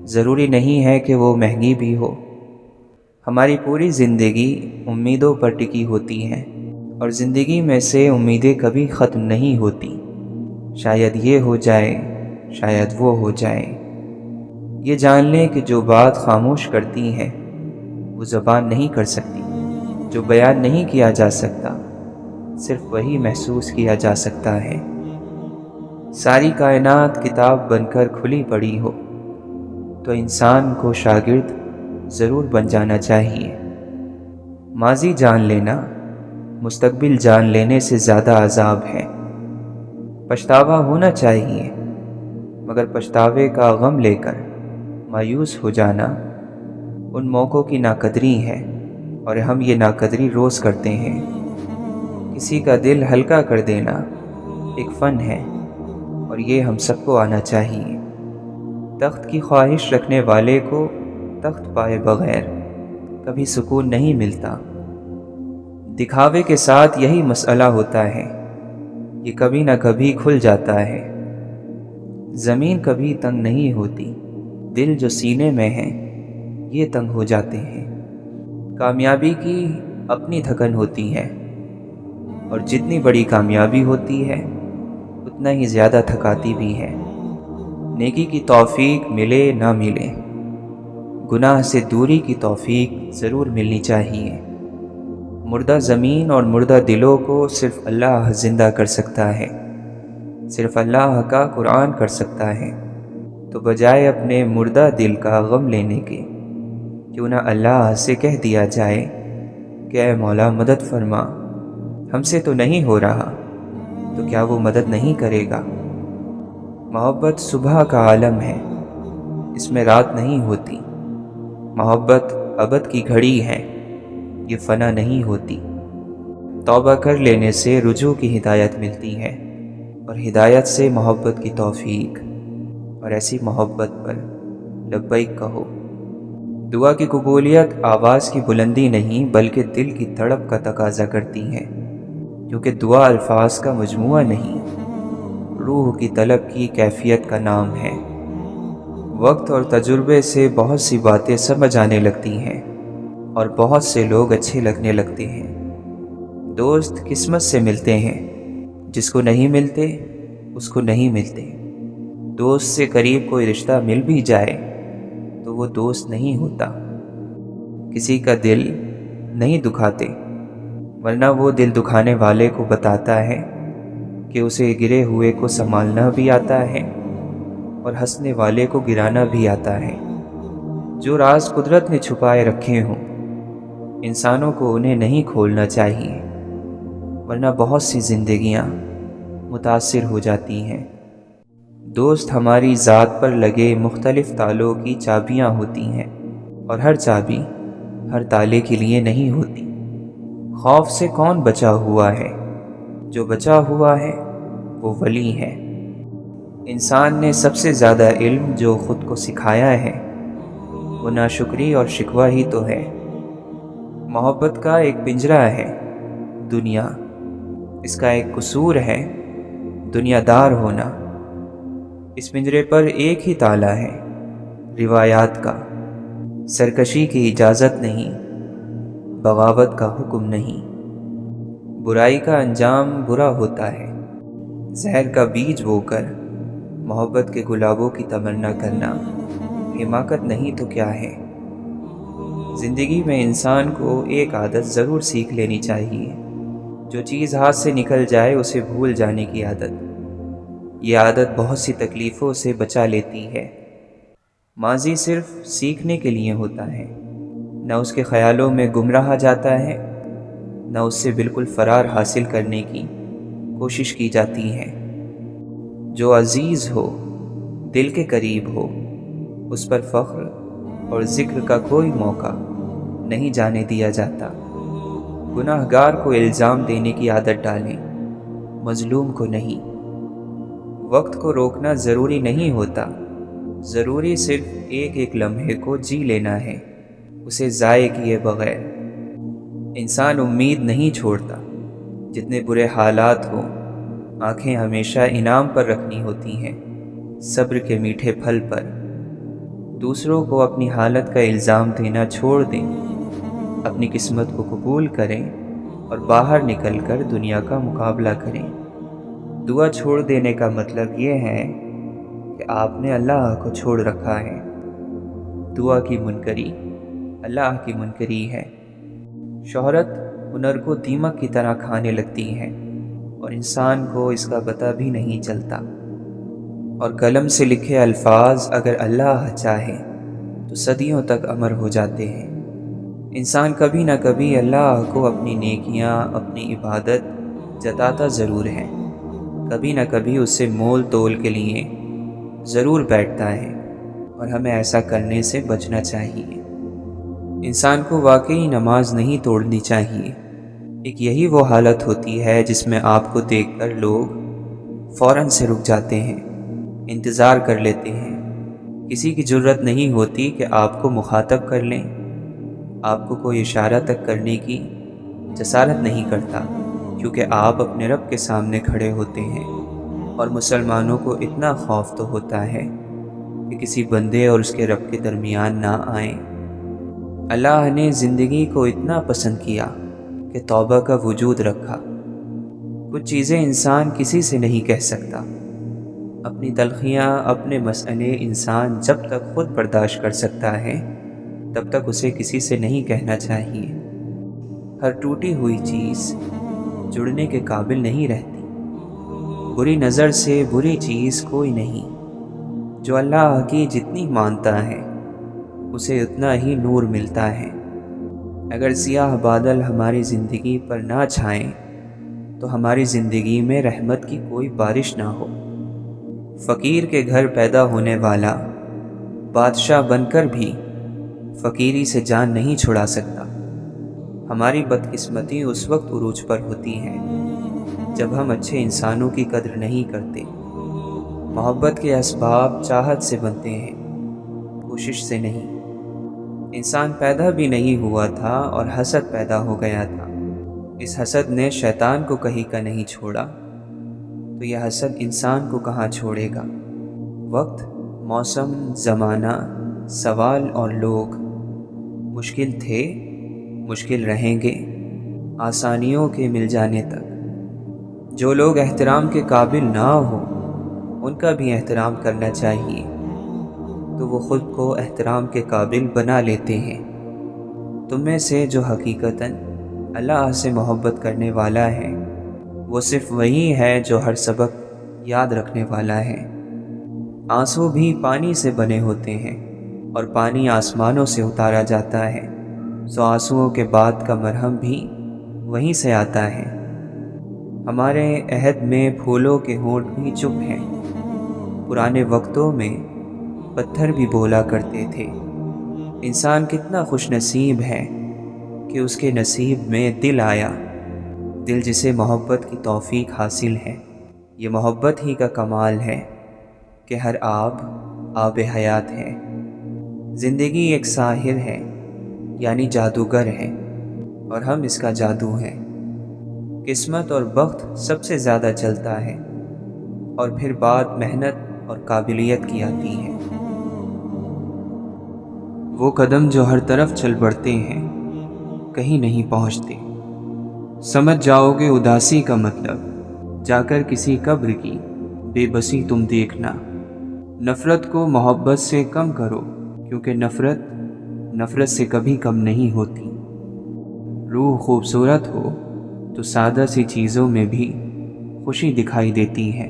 ضروری نہیں ہے کہ وہ مہنگی بھی ہو۔ ہماری پوری زندگی امیدوں پر ٹکی ہوتی ہے، اور زندگی میں سے امیدیں کبھی ختم نہیں ہوتی۔ شاید یہ ہو جائے، شاید وہ ہو جائے۔ یہ جان لیں کہ جو بات خاموش کرتی ہے وہ زبان نہیں کر سکتی، جو بیان نہیں کیا جا سکتا صرف وہی محسوس کیا جا سکتا ہے۔ ساری کائنات کتاب بن کر کھلی پڑی ہو تو انسان کو شاگرد ضرور بن جانا چاہیے۔ ماضی جان لینا مستقبل جان لینے سے زیادہ عذاب ہے۔ پچھتاوا ہونا چاہیے، مگر پچھتاوے کا غم لے کر مایوس ہو جانا ان موقعوں کی ناقدری ہے، اور ہم یہ ناقدری روز کرتے ہیں۔ کسی کا دل ہلکا کر دینا ایک فن ہے، اور یہ ہم سب کو آنا چاہیے۔ تخت کی خواہش رکھنے والے کو تخت پائے بغیر کبھی سکون نہیں ملتا۔ دکھاوے کے ساتھ یہی مسئلہ ہوتا ہے، یہ کبھی نہ کبھی کھل جاتا ہے۔ زمین کبھی تنگ نہیں ہوتی، دل جو سینے میں ہے یہ تنگ ہو جاتے ہیں۔ کامیابی کی اپنی دھکن ہوتی ہے، اور جتنی بڑی کامیابی ہوتی ہے اتنا ہی زیادہ تھکاتی بھی ہے۔ نیکی کی توفیق ملے نہ ملے، گناہ سے دوری کی توفیق ضرور ملنی چاہیے۔ مردہ زمین اور مردہ دلوں کو صرف اللہ زندہ کر سکتا ہے، صرف اللہ کا قرآن کر سکتا ہے۔ تو بجائے اپنے مردہ دل کا غم لینے کے، کیوں نہ اللہ سے کہہ دیا جائے کہ اے مولا مدد فرما، ہم سے تو نہیں ہو رہا، تو کیا وہ مدد نہیں کرے گا؟ محبت صبح کا عالم ہے، اس میں رات نہیں ہوتی۔ محبت ابد کی گھڑی ہے، یہ فنا نہیں ہوتی۔ توبہ کر لینے سے رجوع کی ہدایت ملتی ہے، اور ہدایت سے محبت کی توفیق، اور ایسی محبت پر لبیک کہو۔ دعا کی قبولیت آواز کی بلندی نہیں بلکہ دل کی تڑپ کا تقاضا کرتی ہے، کیونکہ دعا الفاظ کا مجموعہ نہیں، روح کی طلب کی کیفیت کا نام ہے۔ وقت اور تجربے سے بہت سی باتیں سمجھ آنے لگتی ہیں، اور بہت سے لوگ اچھے لگنے لگتے ہیں۔ دوست قسمت سے ملتے ہیں، جس کو نہیں ملتے اس کو نہیں ملتے۔ دوست سے قریب کوئی رشتہ مل بھی جائے تو وہ دوست نہیں ہوتا۔ کسی کا دل نہیں دکھاتے، ورنہ وہ دل دکھانے والے کو بتاتا ہے کہ اسے گرے ہوئے کو سنبھالنا بھی آتا ہے اور ہنسنے والے کو گرانا بھی آتا ہے۔ جو راز قدرت نے چھپائے رکھے ہوں انسانوں کو انہیں نہیں کھولنا چاہیے، ورنہ بہت سی زندگیاں متاثر ہو جاتی ہیں۔ دوست ہماری ذات پر لگے مختلف تالوں کی چابیاں ہوتی ہیں، اور ہر چابی ہر تالے کے لیے نہیں ہوتی۔ خوف سے کون بچا ہوا ہے؟ جو بچا ہوا ہے وہ ولی ہے۔ انسان نے سب سے زیادہ علم جو خود کو سکھایا ہے وہ ناشکری اور شکوہ ہی تو ہے۔ محبت کا ایک پنجرہ ہے دنیا، اس کا ایک قصور ہے دنیا دار ہونا۔ اس پنجرے پر ایک ہی تالا ہے روایات کا، سرکشی کی اجازت نہیں، بغاوت کا حکم نہیں۔ برائی کا انجام برا ہوتا ہے، زہر کا بیج بو کر محبت کے گلابوں کی تمنا کرنا حماقت نہیں تو کیا ہے۔ زندگی میں انسان کو ایک عادت ضرور سیکھ لینی چاہیے، جو چیز ہاتھ سے نکل جائے اسے بھول جانے کی عادت۔ یہ عادت بہت سی تکلیفوں سے بچا لیتی ہے۔ ماضی صرف سیکھنے کے لیے ہوتا ہے، نہ اس کے خیالوں میں گم رہا جاتا ہے، نہ اس سے بالکل فرار حاصل کرنے کی کوشش کی جاتی ہے۔ جو عزیز ہو، دل کے قریب ہو، اس پر فخر اور ذکر کا کوئی موقع نہیں جانے دیا جاتا۔ گناہ گار کو الزام دینے کی عادت ڈالیں، مظلوم کو نہیں۔ وقت کو روکنا ضروری نہیں ہوتا، ضروری صرف ایک ایک لمحے کو جی لینا ہے، اسے ضائع کیے بغیر۔ انسان امید نہیں چھوڑتا، جتنے برے حالات ہو، آنکھیں ہمیشہ انعام پر رکھنی ہوتی ہیں، صبر کے میٹھے پھل پر۔ دوسروں کو اپنی حالت کا الزام دینا چھوڑ دیں، اپنی قسمت کو قبول کریں اور باہر نکل کر دنیا کا مقابلہ کریں۔ دعا چھوڑ دینے کا مطلب یہ ہے کہ آپ نے اللہ کو چھوڑ رکھا ہے۔ دعا کی منکری اللہ کی منکری ہے۔ شہرت ہنر کو دیمک کی طرح کھانے لگتی ہے اور انسان کو اس کا پتہ بھی نہیں چلتا، اور قلم سے لکھے الفاظ اگر اللہ چاہے تو صدیوں تک امر ہو جاتے ہیں۔ انسان کبھی نہ کبھی اللہ کو اپنی نیکیاں، اپنی عبادت جتاتا ضرور ہے، کبھی نہ کبھی اس سے مول تول کے لیے ضرور بیٹھتا ہے، اور ہمیں ایسا کرنے سے بچنا چاہیے۔ انسان کو واقعی نماز نہیں توڑنی چاہیے۔ ایک یہی وہ حالت ہوتی ہے جس میں آپ کو دیکھ کر لوگ فوراً سے رک جاتے ہیں، انتظار کر لیتے ہیں۔ کسی کی جرت نہیں ہوتی کہ آپ کو مخاطب کر لیں، آپ کو کوئی اشارہ تک کرنے کی جسارت نہیں کرتا، کیونکہ آپ اپنے رب کے سامنے کھڑے ہوتے ہیں، اور مسلمانوں کو اتنا خوف تو ہوتا ہے کہ کسی بندے اور اس کے رب کے درمیان نہ آئیں۔ اللہ نے زندگی کو اتنا پسند کیا کہ توبہ کا وجود رکھا۔ کچھ چیزیں انسان کسی سے نہیں کہہ سکتا۔ اپنی تلخیاں، اپنے مسئلے انسان جب تک خود برداشت کر سکتا ہے تب تک اسے کسی سے نہیں کہنا چاہیے۔ ہر ٹوٹی ہوئی چیز جڑنے کے قابل نہیں رہتی۔ بری نظر سے بری چیز کوئی نہیں۔ جو اللہ کی جتنی مانتا ہے اسے اتنا ہی نور ملتا ہے۔ اگر سیاہ بادل ہماری زندگی پر نہ چھائیں تو ہماری زندگی میں رحمت کی کوئی بارش نہ ہو۔ فقیر کے گھر پیدا ہونے والا بادشاہ بن کر بھی فقیری سے جان نہیں چھڑا سکتا۔ ہماری بدقسمتی اس وقت عروج پر ہوتی ہے جب ہم اچھے انسانوں کی قدر نہیں کرتے۔ محبت کے اسباب چاہت سے بنتے ہیں، کوشش سے نہیں۔ انسان پیدا بھی نہیں ہوا تھا اور حسد پیدا ہو گیا تھا۔ اس حسد نے شیطان کو کہیں کا نہیں چھوڑا، تو یہ حسد انسان کو کہاں چھوڑے گا؟ وقت، موسم، زمانہ، سوال اور لوگ مشکل تھے، مشکل رہیں گے، آسانیوں کے مل جانے تک۔ جو لوگ احترام کے قابل نہ ہوں ان کا بھی احترام کرنا چاہیے، تو وہ خود کو احترام کے قابل بنا لیتے ہیں۔ تم میں سے جو حقیقتاً اللہ سے محبت کرنے والا ہے وہ صرف وہی ہے جو ہر سبق یاد رکھنے والا ہے۔ آنسو بھی پانی سے بنے ہوتے ہیں اور پانی آسمانوں سے اتارا جاتا ہے، سو آنسوؤں کے بعد کا مرہم بھی وہیں سے آتا ہے۔ ہمارے عہد میں پھولوں کے ہونٹ بھی چپ ہیں۔ پرانے وقتوں میں پتھر بھی بولا کرتے تھے۔ انسان کتنا خوش نصیب ہے کہ اس کے نصیب میں دل آیا، دل جسے محبت کی توفیق حاصل ہے۔ یہ محبت ہی کا کمال ہے کہ ہر آب حیات ہے۔ زندگی ایک ساحر ہے، یعنی جادوگر ہے، اور ہم اس کا جادو ہیں۔ قسمت اور بخت سب سے زیادہ چلتا ہے، اور پھر بات محنت اور قابلیت کی آتی ہے۔ وہ قدم جو ہر طرف چل بڑھتے ہیں کہیں نہیں پہنچتے۔ سمجھ جاؤ گے اداسی کا مطلب جا کر کسی قبر کی بے بسی تم دیکھنا۔ نفرت کو محبت سے کم کرو، کیونکہ نفرت سے کبھی کم نہیں ہوتی۔ روح خوبصورت ہو تو سادہ سی چیزوں میں بھی خوشی دکھائی دیتی ہے۔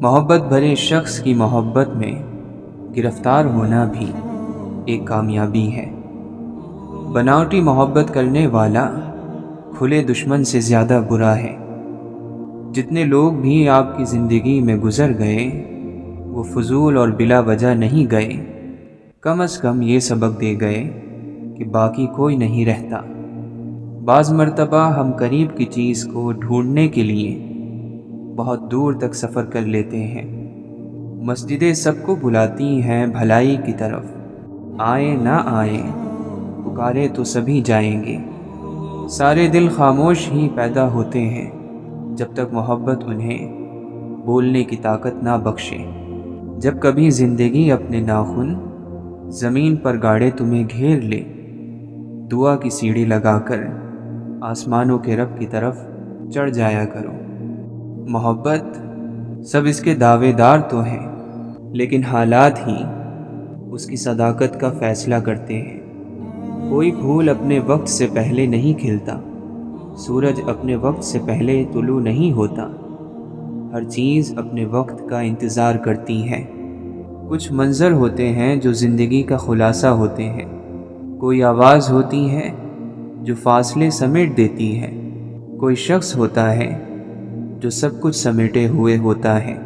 محبت بھرے شخص کی محبت میں گرفتار ہونا بھی ایک کامیابی ہے۔ بناوٹی محبت کرنے والا کھلے دشمن سے زیادہ برا ہے۔ جتنے لوگ بھی آپ کی زندگی میں گزر گئے وہ فضول اور بلا وجہ نہیں گئے، کم از کم یہ سبق دے گئے کہ باقی کوئی نہیں رہتا۔ بعض مرتبہ ہم قریب کی چیز کو ڈھونڈنے کے لیے بہت دور تک سفر کر لیتے ہیں۔ مسجدیں سب کو بلاتی ہیں بھلائی کی طرف، آئیں نہ آئیں پکارے تو سبھی جائیں گے۔ سارے دل خاموش ہی پیدا ہوتے ہیں جب تک محبت انہیں بولنے کی طاقت نہ بخشے۔ جب کبھی زندگی اپنے ناخن زمین پر گاڑے تمہیں گھیر لے، دعا کی سیڑھی لگا کر آسمانوں کے رب کی طرف چڑھ جایا کرو۔ محبت سب اس کے دعوے دار تو ہیں، لیکن حالات ہی اس کی صداقت کا فیصلہ کرتے ہیں۔ کوئی پھول اپنے وقت سے پہلے نہیں کھلتا، سورج اپنے وقت سے پہلے طلوع نہیں ہوتا۔ ہر چیز اپنے وقت کا انتظار کرتی ہے۔ کچھ منظر ہوتے ہیں جو زندگی کا خلاصہ ہوتے ہیں، کوئی آواز ہوتی ہے جو فاصلے سمیٹ دیتی ہے، کوئی شخص ہوتا ہے جو سب کچھ سمیٹے ہوئے ہوتا ہے۔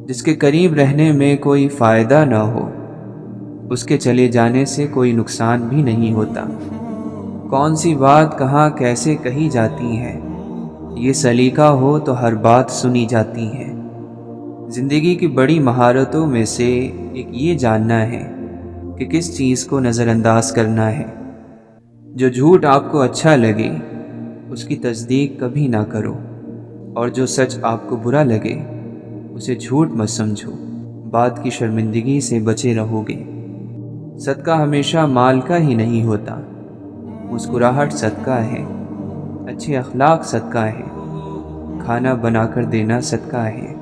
جس کے قریب رہنے میں کوئی فائدہ نہ ہو، اس کے چلے جانے سے کوئی نقصان بھی نہیں ہوتا۔ کون سی بات کہاں کیسے کہی جاتی ہے، یہ سلیقہ ہو تو ہر بات سنی جاتی ہے۔ زندگی کی بڑی مہارتوں میں سے ایک یہ جاننا ہے کہ کس چیز کو نظر انداز کرنا ہے۔ جو جھوٹ آپ کو اچھا لگے اس کی تصدیق کبھی نہ کرو، اور جو سچ آپ کو برا لگے اسے جھوٹ مت سمجھو۔ بات کی شرمندگی سے بچے رہو گے۔ صدقہ ہمیشہ مال کا ہی نہیں ہوتا، مسکراہٹ صدقہ ہے، اچھے اخلاق صدقہ ہے، کھانا بنا کر دینا صدقہ ہے،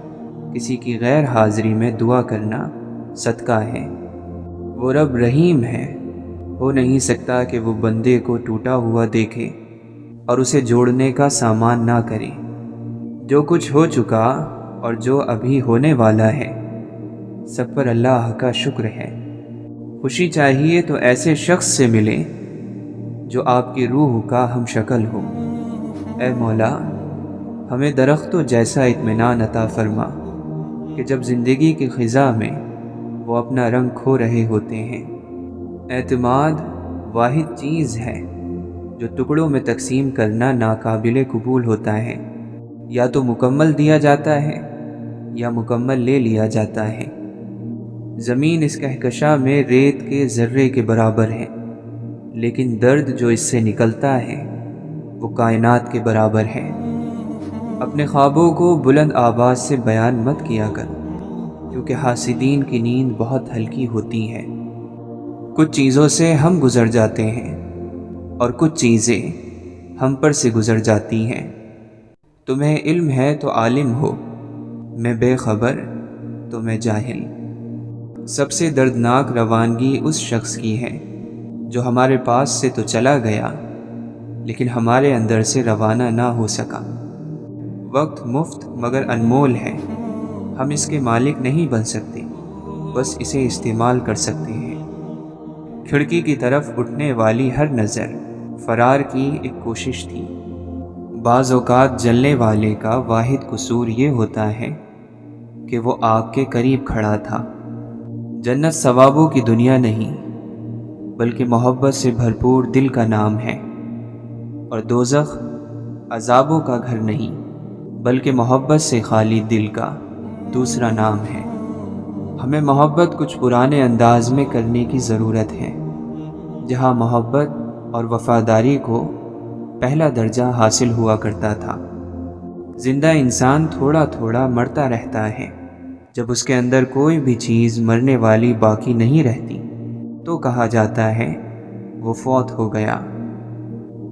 کسی کی غیر حاضری میں دعا کرنا صدقہ ہے۔ وہ رب رحیم ہے، ہو نہیں سکتا کہ وہ بندے کو ٹوٹا ہوا دیکھے اور اسے جوڑنے کا سامان نہ کرے۔ جو کچھ ہو چکا اور جو ابھی ہونے والا ہے، سب پر اللہ کا شکر ہے۔ خوشی چاہیے تو ایسے شخص سے ملے جو آپ کی روح کا ہم شکل ہو۔ اے مولا، ہمیں درختوں جیسا اطمینان عطا فرما کہ جب زندگی کی خزاں میں وہ اپنا رنگ کھو رہے ہوتے ہیں۔ اعتماد واحد چیز ہے جو ٹکڑوں میں تقسیم کرنا ناقابل قبول ہوتا ہے۔ یا تو مکمل دیا جاتا ہے یا مکمل لے لیا جاتا ہے۔ زمین اس کہکشاں میں ریت کے ذرے کے برابر ہے، لیکن درد جو اس سے نکلتا ہے وہ کائنات کے برابر ہے۔ اپنے خوابوں کو بلند آواز سے بیان مت کیا کر، کیونکہ حاسدین کی نیند بہت ہلکی ہوتی ہے۔ کچھ چیزوں سے ہم گزر جاتے ہیں اور کچھ چیزیں ہم پر سے گزر جاتی ہیں۔ تمہیں علم ہے تو عالم ہو، میں بے خبر تو میں جاہل۔ سب سے دردناک روانگی اس شخص کی ہے جو ہمارے پاس سے تو چلا گیا لیکن ہمارے اندر سے روانہ نہ ہو سکا۔ وقت مفت مگر انمول ہے، ہم اس کے مالک نہیں بن سکتے، بس اسے استعمال کر سکتے ہیں۔ کھڑکی کی طرف اٹھنے والی ہر نظر فرار کی ایک کوشش تھی۔ بعض اوقات جلنے والے کا واحد قصور یہ ہوتا ہے کہ وہ آگ کے قریب کھڑا تھا۔ جنت ثوابوں کی دنیا نہیں بلکہ محبت سے بھرپور دل کا نام ہے، اور دوزخ عذابوں کا گھر نہیں بلکہ محبت سے خالی دل کا دوسرا نام ہے۔ ہمیں محبت کچھ پرانے انداز میں کرنے کی ضرورت ہے، جہاں محبت اور وفاداری کو پہلا درجہ حاصل ہوا کرتا تھا۔ زندہ انسان تھوڑا تھوڑا مرتا رہتا ہے۔ جب اس کے اندر کوئی بھی چیز مرنے والی باقی نہیں رہتی تو کہا جاتا ہے وہ فوت ہو گیا۔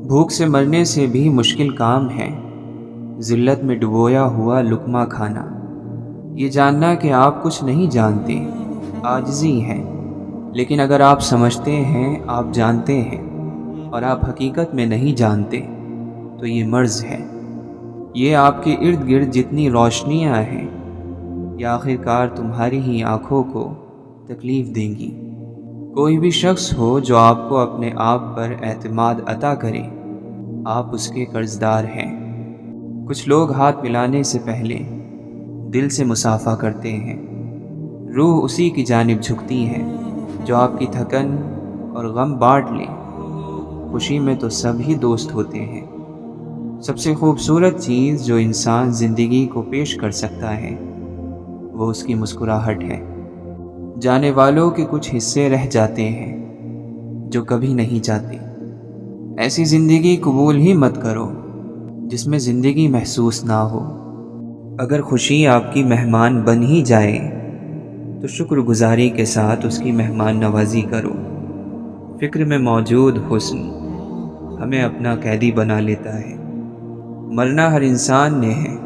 بھوک سے مرنے سے بھی مشکل کام ہے ذلت میں ڈبویا ہوا لقمہ کھانا۔ یہ جاننا کہ آپ کچھ نہیں جانتے عاجزی ہے، لیکن اگر آپ سمجھتے ہیں، آپ جانتے ہیں اور آپ حقیقت میں نہیں جانتے تو یہ مرض ہے۔ یہ آپ کے ارد گرد جتنی روشنیاں ہیں یہ آخر کار تمہاری ہی آنکھوں کو تکلیف دیں گی۔ کوئی بھی شخص ہو جو آپ کو اپنے آپ پر اعتماد عطا کرے، آپ اس کے قرض دار ہیں۔ کچھ لوگ ہاتھ ملانے سے پہلے دل سے مصافحہ کرتے ہیں۔ روح اسی کی جانب جھکتی ہے جو آپ کی تھکن اور غم بانٹ لے۔ خوشی میں تو سب ہی دوست ہوتے ہیں۔ سب سے خوبصورت چیز جو انسان زندگی کو پیش کر سکتا ہے وہ اس کی مسکراہٹ ہے۔ جانے والوں کے کچھ حصے رہ جاتے ہیں جو کبھی نہیں جاتے۔ ایسی زندگی قبول ہی مت کرو جس میں زندگی محسوس نہ ہو۔ اگر خوشی آپ کی مہمان بن ہی جائے تو شکر گزاری کے ساتھ اس کی مہمان نوازی کرو۔ فکر میں موجود حسن ہمیں اپنا قیدی بنا لیتا ہے۔ مرنا ہر انسان نے ہے،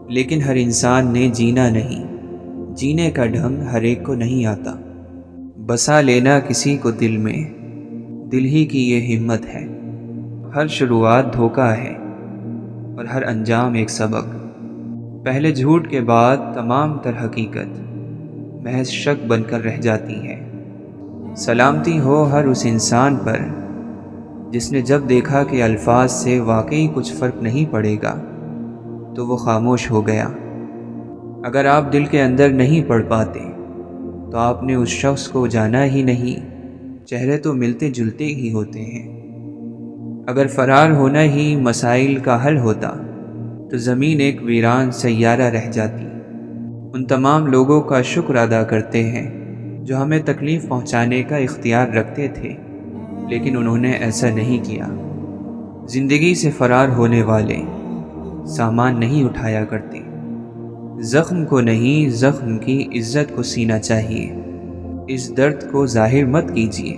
لیکن ہر انسان نے جینا نہیں۔ جینے کا ڈھنگ ہر ایک کو نہیں آتا۔ بسا لینا کسی کو دل میں، دل ہی کی یہ ہمت ہے۔ ہر شروعات دھوکہ ہے اور ہر انجام ایک سبق۔ پہلے جھوٹ کے بعد تمام تر حقیقت محض شک بن کر رہ جاتی ہے۔ سلامتی ہو ہر اس انسان پر جس نے جب دیکھا کہ الفاظ سے واقعی کچھ فرق نہیں پڑے گا تو وہ خاموش ہو گیا۔ اگر آپ دل کے اندر نہیں پڑھ پاتے تو آپ نے اس شخص کو جانا ہی نہیں۔ چہرے تو ملتے جلتے ہی ہوتے ہیں۔ اگر فرار ہونا ہی مسائل کا حل ہوتا تو زمین ایک ویران سیارہ رہ جاتی۔ ان تمام لوگوں کا شکر ادا کرتے ہیں جو ہمیں تکلیف پہنچانے کا اختیار رکھتے تھے، لیکن انہوں نے ایسا نہیں کیا۔ زندگی سے فرار ہونے والے سامان نہیں اٹھایا کرتے۔ زخم کو نہیں، زخم کی عزت کو سینا چاہیے۔ اس درد کو ظاہر مت کیجیے۔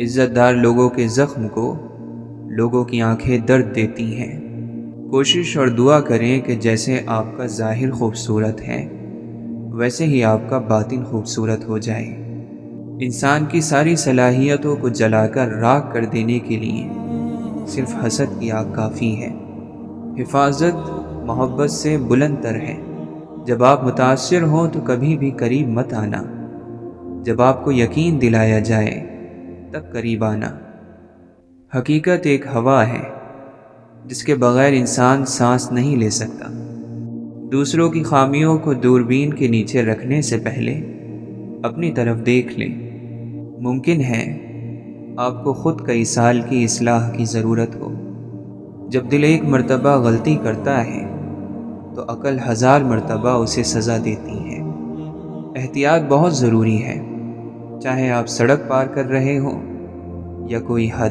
عزت دار لوگوں کے زخم کو لوگوں کی آنکھیں درد دیتی ہیں۔ کوشش اور دعا کریں کہ جیسے آپ کا ظاہر خوبصورت ہے ویسے ہی آپ کا باطن خوبصورت ہو جائے۔ انسان کی ساری صلاحیتوں کو جلا کر راکھ کر دینے کے لیے صرف حسد کی آگ کافی ہے۔ حفاظت محبت سے بلند تر ہے۔ جب آپ متاثر ہوں تو کبھی بھی قریب مت آنا۔ جب آپ کو یقین دلایا جائے تب قریب آنا۔ حقیقت ایک ہوا ہے جس کے بغیر انسان سانس نہیں لے سکتا۔ دوسروں کی خامیوں کو دوربین کے نیچے رکھنے سے پہلے اپنی طرف دیکھ لیں۔ ممکن ہے آپ کو خود کئی سال کی اصلاح کی ضرورت ہو۔ جب دل ایک مرتبہ غلطی کرتا ہے تو عقل 1000 مرتبہ اسے سزا دیتی ہے۔ احتیاط بہت ضروری ہے، چاہے آپ سڑک پار کر رہے ہوں یا کوئی حد۔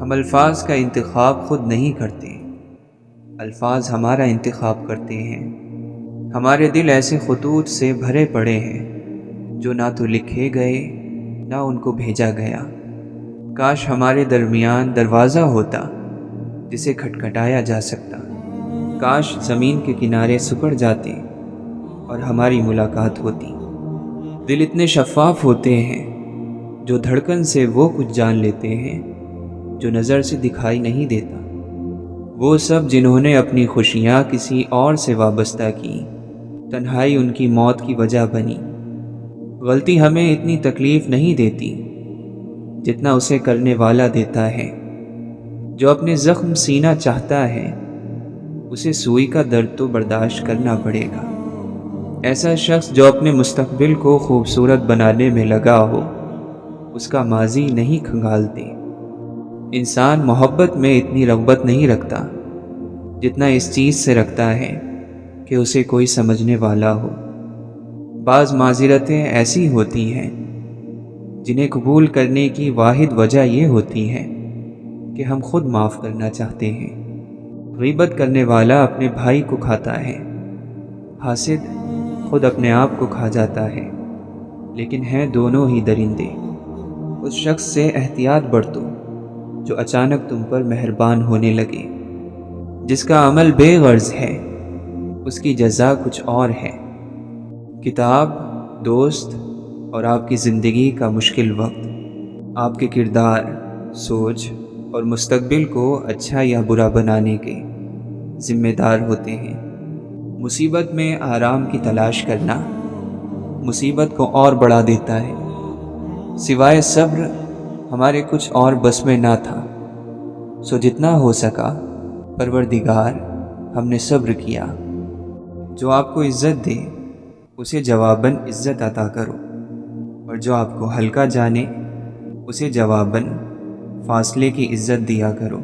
ہم الفاظ کا انتخاب خود نہیں کرتے، الفاظ ہمارا انتخاب کرتے ہیں۔ ہمارے دل ایسے خطوط سے بھرے پڑے ہیں جو نہ تو لکھے گئے نہ ان کو بھیجا گیا۔ کاش ہمارے درمیان دروازہ ہوتا جسے کھٹکھٹایا جا سکتا۔ کاش زمین کے کنارے سکڑ جاتے اور ہماری ملاقات ہوتی۔ دل اتنے شفاف ہوتے ہیں جو دھڑکن سے وہ کچھ جان لیتے ہیں جو نظر سے دکھائی نہیں دیتا۔ وہ سب جنہوں نے اپنی خوشیاں کسی اور سے وابستہ کی، تنہائی ان کی موت کی وجہ بنی۔ غلطی ہمیں اتنی تکلیف نہیں دیتی جتنا اسے کرنے والا دیتا ہے۔ جو اپنے زخم سینا چاہتا ہے اسے سوئی کا درد تو برداشت کرنا پڑے گا۔ ایسا شخص جو اپنے مستقبل کو خوبصورت بنانے میں لگا ہو اس کا ماضی نہیں کھنگالتے۔ انسان محبت میں اتنی رغبت نہیں رکھتا جتنا اس چیز سے رکھتا ہے کہ اسے کوئی سمجھنے والا ہو۔ بعض معذرتیں ایسی ہوتی ہیں جنہیں قبول کرنے کی واحد وجہ یہ ہوتی ہے کہ ہم خود معاف کرنا چاہتے ہیں۔ غیبت کرنے والا اپنے بھائی کو کھاتا ہے، حاسد خود اپنے آپ کو کھا جاتا ہے، لیکن ہیں دونوں ہی درندے۔ اس شخص سے احتیاط برتو جو اچانک تم پر مہربان ہونے لگے۔ جس کا عمل بے غرض ہے اس کی جزا کچھ اور ہے۔ کتاب، دوست اور آپ کی زندگی کا مشکل وقت آپ کے کردار، سوچ اور مستقبل کو اچھا یا برا بنانے کے ذمہ دار ہوتے ہیں۔ مصیبت میں آرام کی تلاش کرنا مصیبت کو اور بڑھا دیتا ہے۔ سوائے صبر ہمارے کچھ اور بس میں نہ تھا، سو جتنا ہو سکا پروردگار ہم نے صبر کیا۔ جو آپ کو عزت دے اسے جواباً عزت عطا کرو، اور جو آپ کو ہلکا جانے اسے جواباً فاصلے کی عزت دیا کرو۔